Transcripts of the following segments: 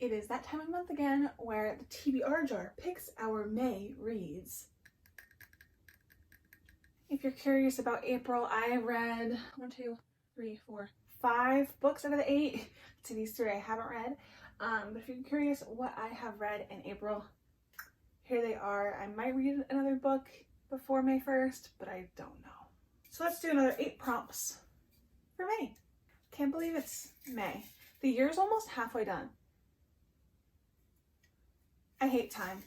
It is that time of month again where the TBR jar picks our May reads. If you're curious about April, I read 5 books out of the 8. To these 3 I haven't read. But if you're curious what I have read in April, here they are. I might read another book before May 1st, but I don't know. So let's do another 8 prompts for May. Can't believe it's May. The year's almost halfway done. I hate time.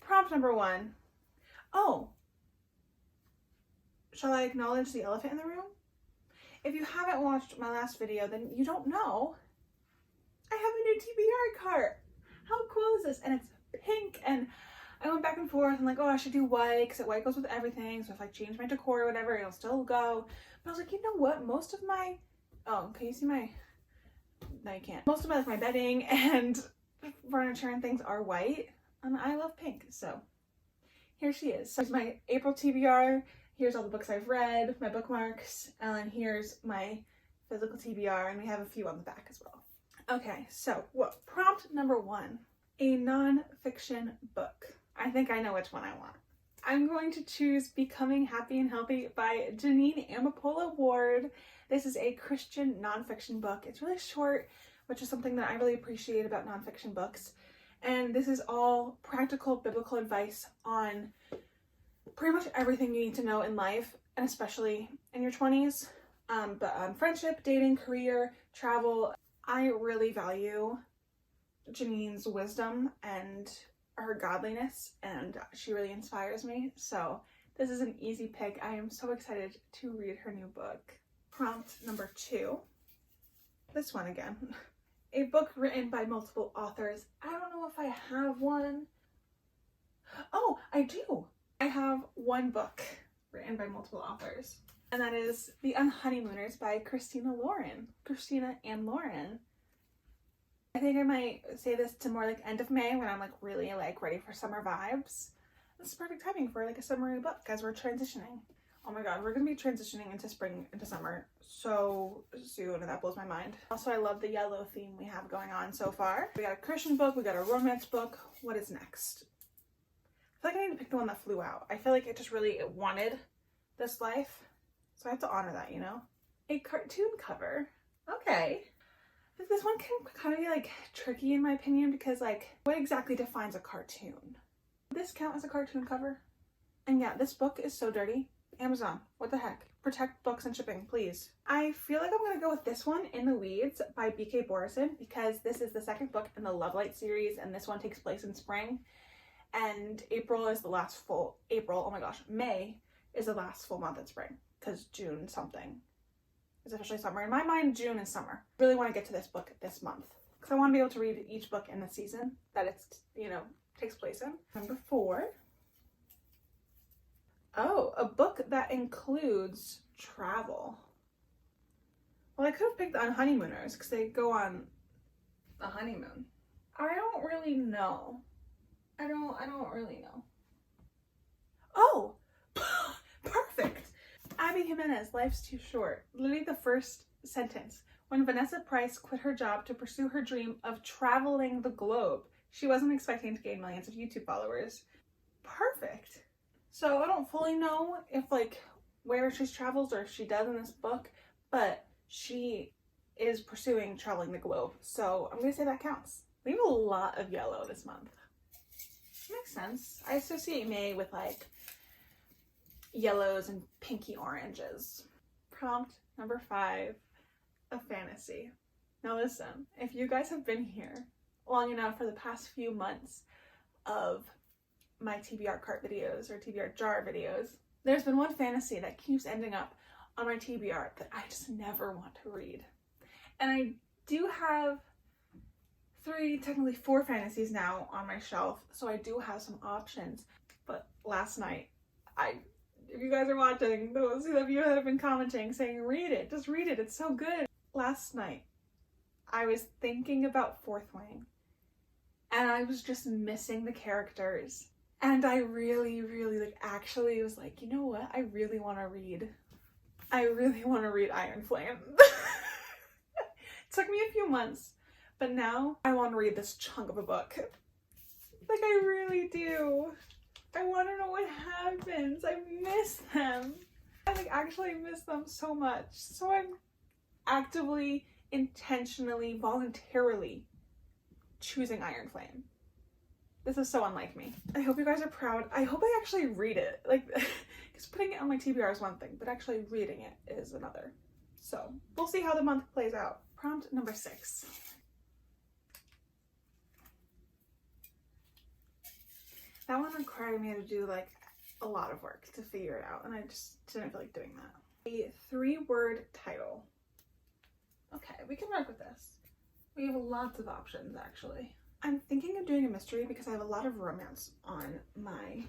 Prompt number 1. Oh, shall I acknowledge the elephant in the room? If you haven't watched my last video, then you don't know. I have a new TBR cart. How cool is this? And it's pink, and I went back and forth and like, oh, I should do white because white goes with everything. So if I change my decor or whatever, it'll still go. But I was like, you know what? Most of my, oh, can you see my, no, you can't. Most of my, like, my bedding and furniture and things are white, and I love pink. So here she is. So here's my April TBR. Here's all the books I've read, my bookmarks, and then here's my physical TBR, and we have a few on the back as well. Okay, so what? Prompt number 1, a non-fiction book. I think I know which one I want. I'm going to choose Becoming Happy and Healthy by Janine Amapola Ward. This is a Christian nonfiction book. It's really short, which is something that I really appreciate about nonfiction books. And this is all practical biblical advice on pretty much everything you need to know in life, and especially in your 20s. But friendship, dating, career, travel. I really value Janine's wisdom and her godliness, and she really inspires me. So this is an easy pick. I am so excited to read her new book. Prompt number 2. This one again. A book written by multiple authors. I don't know if I have one. Oh, I do. I have one book written by multiple authors, and that is The Unhoneymooners by Christina and Lauren. I think I might say this to more like end of May when I'm like really like ready for summer vibes. This is perfect timing for like a summery book as we're transitioning. Oh my god, we're gonna be transitioning into spring, into summer so soon, and that blows my mind. Also, I love the yellow theme we have going on so far. We got a Christian book, we got a romance book. What is next? I feel like I need to pick the one that flew out. I feel like it wanted this life, so I have to honor that, you know? A cartoon cover. Okay. This one can kind of be like tricky in my opinion, because like, what exactly defines a cartoon? Would this count as a cartoon cover? And yeah, this book is so dirty. Amazon, what the heck? Protect books and shipping, please. I feel like I'm gonna go with this one, In the Weeds by B.K. Borison, because this is the second book in the Love Light series, and this one takes place in spring. And April is the last full, May is the last full month in spring, because June something is officially summer. In my mind, June is summer. I really want to get to this book this month, because I want to be able to read each book in the season that it's, takes place in. Number 4. Oh, a book that includes travel. Well, I could have picked The Unhoneymooners, because they go on a honeymoon. I don't really know. I don't really know. Oh, perfect. Abby Jimenez, Life's Too Short. Literally the first sentence. When Vanessa Price quit her job to pursue her dream of traveling the globe, she wasn't expecting to gain millions of YouTube followers. Perfect. So I don't fully know if like where she travels or if she does in this book, but she is pursuing traveling the globe. So I'm gonna say that counts. We have a lot of yellow this month. Makes sense. I associate May with like yellows and pinky oranges. Prompt number 5, a fantasy. Now listen, if you guys have been here long enough for the past few months of my TBR cart videos or TBR jar videos, there's been one fantasy that keeps ending up on my TBR that I just never want to read. And I do have 3, technically 4 fantasies now on my shelf, so I do have some options. But last night, if you guys are watching, those of you that have been commenting saying, read it, just read it, it's so good. Last night, I was thinking about Fourth Wing, and I was just missing the characters. And I really, actually was like, you know what? I really want to read Iron Flame. It took me a few months, But now I want to read this chunk of a book. Like, I really do. I want to know what happens. I miss them. I like actually miss them so much. So I'm actively, intentionally, voluntarily choosing Iron Flame. This is so unlike me. I hope you guys are proud. I hope I actually read it. Like, because putting it on my TBR is one thing, but actually reading it is another. So we'll see how the month plays out. Prompt number 6. That one required me to do like a lot of work to figure it out, and I just didn't feel like doing that. A 3-word title. Okay, we can work with this. We have lots of options, actually. I'm thinking of doing a mystery because I have a lot of romance on my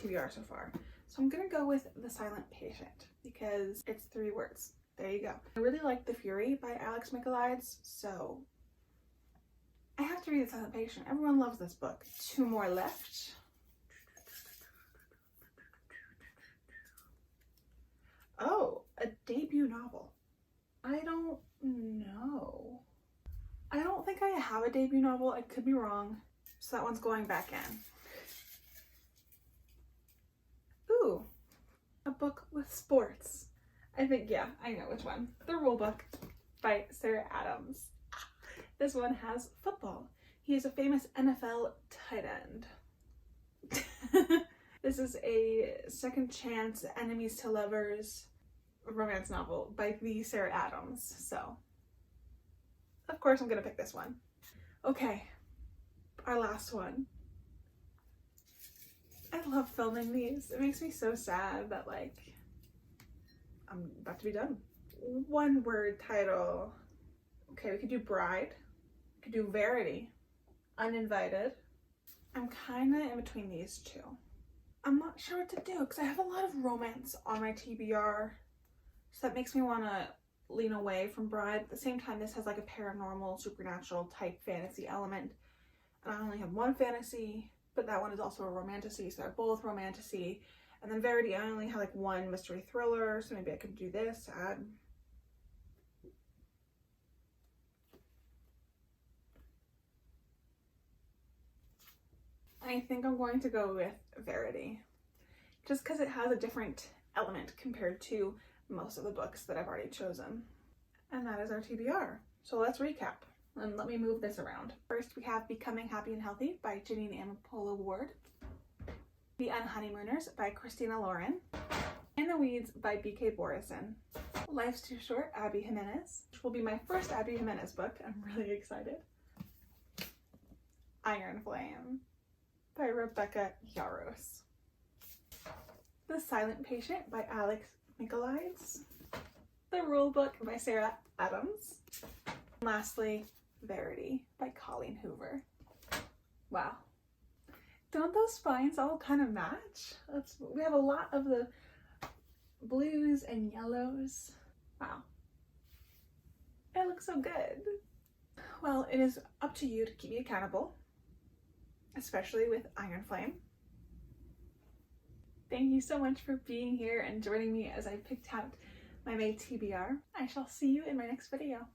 TBR so far. So I'm gonna go with The Silent Patient because it's 3 words. There you go. I really like The Fury by Alex Michaelides, so I have to read The Silent Patient. Everyone loves this book. 2 more left. Oh, a debut novel. I don't know. I don't think I have a debut novel. I could be wrong. So that one's going back in. Ooh, a book with sports. I think, yeah, I know which one. The Rule Book by Sarah Adams. This one has football. He is a famous NFL tight end. This is a second chance, enemies to lovers romance novel by the Sarah Adams. So, of course, I'm gonna pick this one. Okay, our last one. I love filming these. It makes me so sad that, like, I'm about to be done. 1-word title. Okay, we could do Bride. We could do Verity. Uninvited. I'm kind of in between these 2. I'm not sure what to do because I have a lot of romance on my TBR. So that makes me want to lean away from Bride. At the same time, this has like a paranormal, supernatural type fantasy element. And I only have 1 fantasy, but that one is also a romantasy, so they're both romantasy. And then Verity, I only have like 1 mystery thriller, so maybe I could do this, add. I think I'm going to go with Verity, just because it has a different element compared to most of the books that I've already chosen. And that is our TBR. So let's recap, and let me move this around. First, we have Becoming Happy and Healthy by Janine Amapola Ward, The Unhoneymooners by Christina Lauren, In the Weeds by B.K. Borison, Life's Too Short, Abby Jimenez, which will be my first Abby Jimenez book. I'm really excited. Iron Flame by Rebecca Yarros, The Silent Patient by Alex Michaelides, The Rule Book by Sarah Adams, and lastly, Verity by Colleen Hoover. Wow. Don't those spines all kind of match? We have a lot of the blues and yellows. Wow. It looks so good. Well, it is up to you to keep me accountable, especially with Iron Flame. Thank you so much for being here and joining me as I picked out my May TBR. I shall see you in my next video.